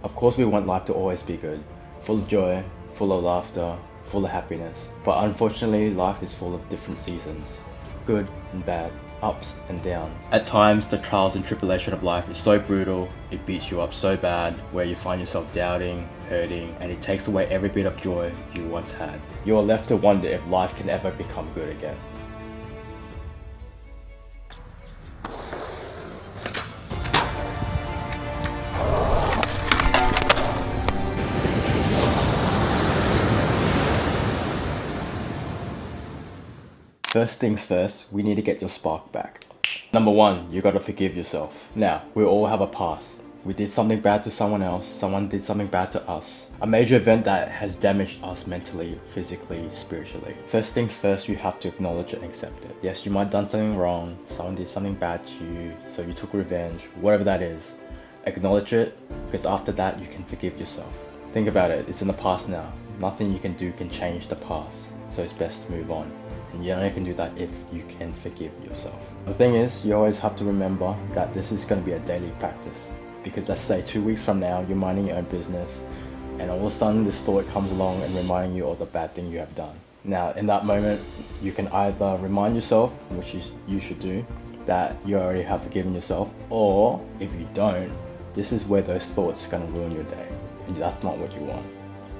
Of course we want life to always be good, full of joy, full of laughter, full of happiness. But unfortunately, life is full of different seasons, good and bad, ups and downs. At times, the trials and tribulation of life is so brutal, it beats you up so bad, where you find yourself doubting, hurting, and it takes away every bit of joy you once had. You are left to wonder if life can ever become good again. First things first, we need to get your spark back. Number one, you gotta forgive yourself. Now, we all have a past. We did something bad to someone else, someone did something bad to us. A major event that has damaged us mentally, physically, spiritually. First things first, you have to acknowledge it and accept it. Yes, you might have done something wrong, someone did something bad to you, so you took revenge, whatever that is. Acknowledge it, because after that, you can forgive yourself. Think about it, it's in the past now. Nothing you can do can change the past, so it's best to move on. And you only can do that if you can forgive yourself. The thing is, you always have to remember that this is going to be a daily practice. Because let's say 2 weeks from now, you're minding your own business, and all of a sudden this thought comes along and reminding you of the bad thing you have done. Now, in that moment, you can either remind yourself, which you should do, that you already have forgiven yourself, or if you don't, this is where those thoughts are going to ruin your day, and that's not what you want.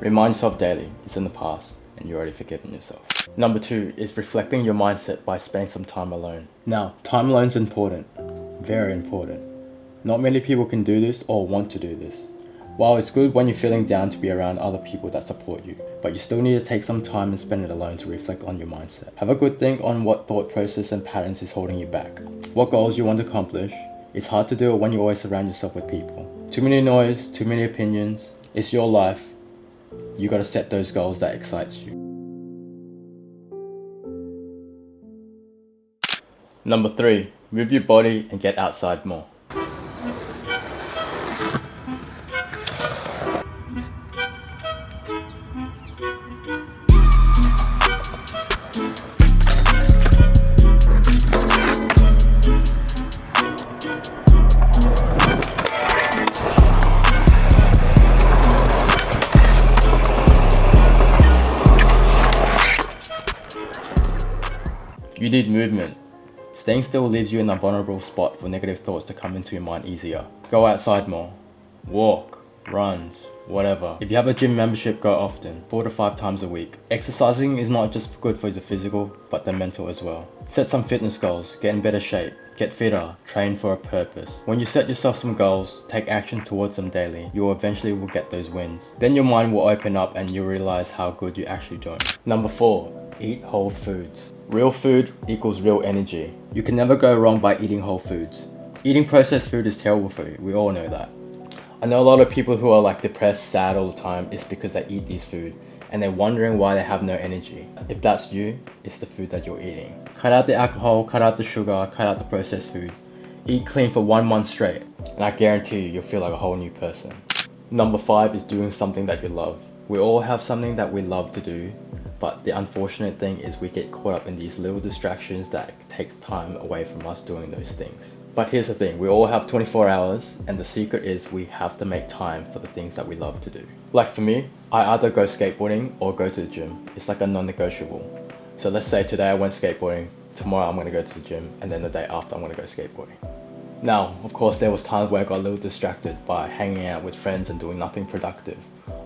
Remind yourself daily, it's in the past, and you're already forgiven yourself. Number two is reflecting your mindset by spending some time alone. Now, time alone is important, very important. Not many people can do this or want to do this. While it's good when you're feeling down to be around other people that support you, but you still need to take some time and spend it alone to reflect on your mindset. Have a good think on what thought process and patterns is holding you back. What goals you want to accomplish. It's hard to do it when you always surround yourself with people. Too many noise, too many opinions. It's your life. You gotta set those goals that excites you. Number three, move your body and get outside more. You need movement. Staying still leaves you in a vulnerable spot for negative thoughts to come into your mind easier. Go outside more. Walk, runs, whatever. If you have a gym membership, go often, 4 to 5 times a week. Exercising is not just good for the physical, but the mental as well. Set some fitness goals, get in better shape, get fitter, train for a purpose. When you set yourself some goals, take action towards them daily, you eventually will get those wins. Then your mind will open up and you'll realize how good you're actually doing. Number 4, eat whole foods. Real food equals real energy. You can never go wrong by eating whole foods. Eating processed food is terrible for you, we all know that. I know a lot of people who are like depressed, sad all the time is because they eat these food and they're wondering why they have no energy. If that's you, it's the food that you're eating. Cut out the alcohol, cut out the sugar, cut out the processed food. Eat clean for 1 month straight, and I guarantee you, you'll feel like a whole new person. Number 5 is doing something that you love. We all have something that we love to do, but the unfortunate thing is we get caught up in these little distractions that takes time away from us doing those things. But here's the thing, we all have 24 hours, and the secret is we have to make time for the things that we love to do. Like for me, I either go skateboarding or go to the gym. It's like a non-negotiable. So let's say today I went skateboarding, tomorrow I'm gonna go to the gym, and then the day after I'm gonna go skateboarding. Now, of course, there was times where I got a little distracted by hanging out with friends and doing nothing productive.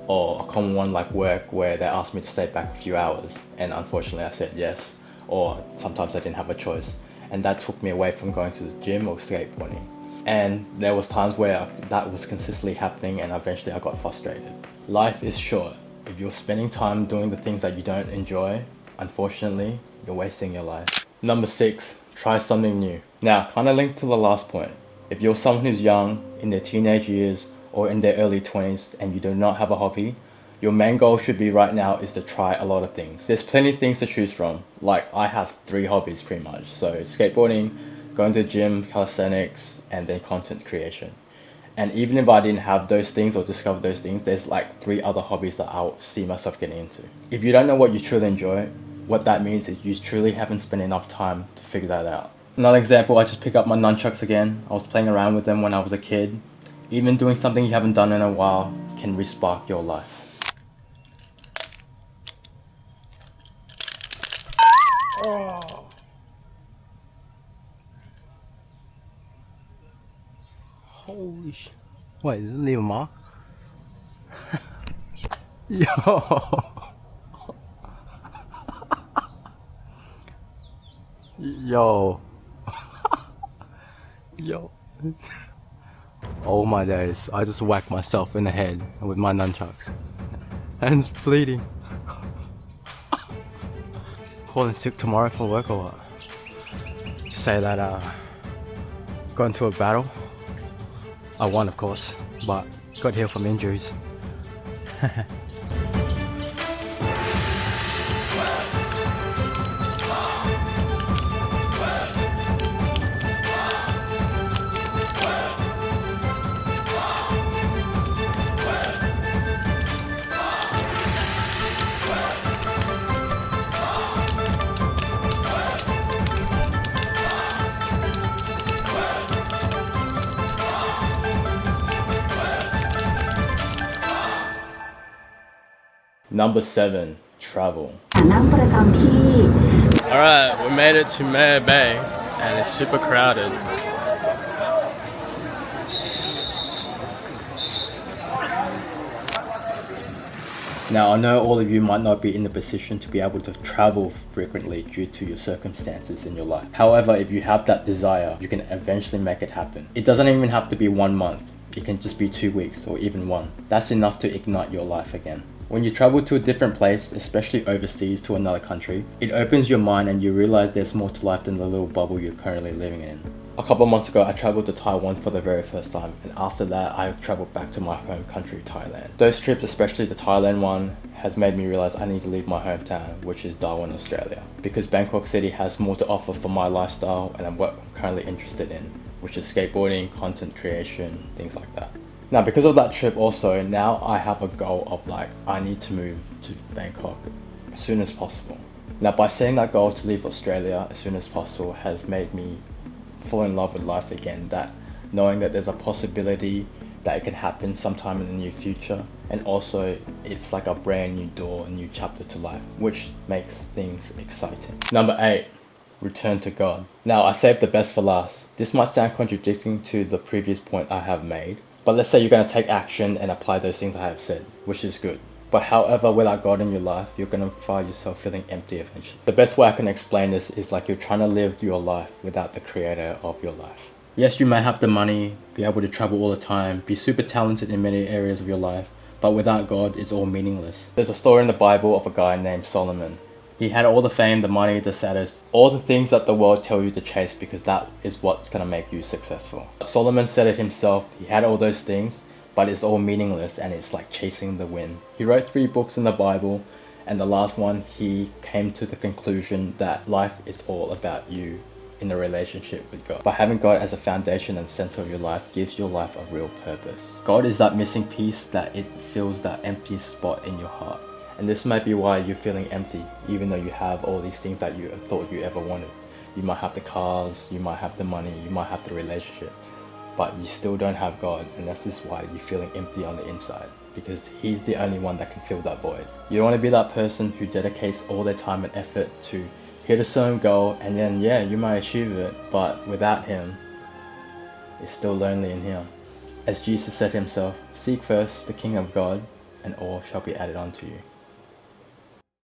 Or a common one like work where they asked me to stay back a few hours, and unfortunately I said yes. Or sometimes I didn't have a choice, and that took me away from going to the gym or skateboarding. And there was times where that was consistently happening and eventually I got frustrated. Life is short. If you're spending time doing the things that you don't enjoy, unfortunately, you're wasting your life. Number 6, try something new. Now, kind of linked to the last point. If you're someone who's young, in their teenage years, or in their early 20s and you do not have a hobby, your main goal should be right now is to try a lot of things. There's plenty of things to choose from. Like I have 3 hobbies pretty much. So skateboarding, going to the gym, calisthenics, and then content creation. And even if I didn't have those things or discover those things, there's like 3 other hobbies that I'll see myself getting into. If you don't know what you truly enjoy, what that means is you truly haven't spent enough time to figure that out. Another example, I just pick up my nunchucks again. I was playing around with them when I was a kid. Even doing something you haven't done in a while can respark your life. Oh. Holy sh... What, is it leave a mark? Yo. Yo. Yo. Oh my days, I just whacked myself in the head with my nunchucks. And it's bleeding. Calling sick tomorrow for work or what? Just say that got into a battle. I won, of course, but got healed from injuries. Number 7, travel. Alright, we made it to Mare Bay and it's super crowded. Now I know all of you might not be in the position to be able to travel frequently due to your circumstances in your life. However, if you have that desire, you can eventually make it happen. It doesn't even have to be 1 month. It can just be 2 weeks or even 1. That's enough to ignite your life again. When you travel to a different place, especially overseas to another country, it opens your mind and you realize there's more to life than the little bubble you're currently living in. A couple of months ago, I traveled to Taiwan for the very first time, and after that, I traveled back to my home country, Thailand. Those trips, especially the Thailand one, has made me realize I need to leave my hometown, which is Darwin, Australia, because Bangkok City has more to offer for my lifestyle and what I'm currently interested in, which is skateboarding, content creation, things like that. Now, because of that trip also, now I have a goal of like, I need to move to Bangkok as soon as possible. Now, by setting that goal to leave Australia as soon as possible has made me fall in love with life again, that knowing that there's a possibility that it can happen sometime in the near future, and also it's like a brand new door, a new chapter to life, which makes things exciting. Number 8, return to God. Now, I saved the best for last. This might sound contradicting to the previous point I have made, but let's say you're going to take action and apply those things I have said, which is good. But however, without God in your life, you're going to find yourself feeling empty eventually. The best way I can explain this is like you're trying to live your life without the creator of your life. Yes, you may have the money, be able to travel all the time, be super talented in many areas of your life, but without God, it's all meaningless. There's a story in the Bible of a guy named Solomon. He had all the fame, the money, the status, all the things that the world tell you to chase because that is what's going to make you successful. Solomon said it himself, he had all those things, but it's all meaningless and it's like chasing the wind. He wrote 3 books in the Bible, and the last one he came to the conclusion that life is all about you in a relationship with God. By having God as a foundation and center of your life gives your life a real purpose. God is that missing piece that it fills that empty spot in your heart. And this might be why you're feeling empty, even though you have all these things that you thought you ever wanted. You might have the cars, you might have the money, you might have the relationship, but you still don't have God, and that's just why you're feeling empty on the inside, because He's the only one that can fill that void. You don't want to be that person who dedicates all their time and effort to hit a certain goal, and then yeah, you might achieve it, but without Him, it's still lonely in here. As Jesus said Himself, seek first the King of God, and all shall be added unto you.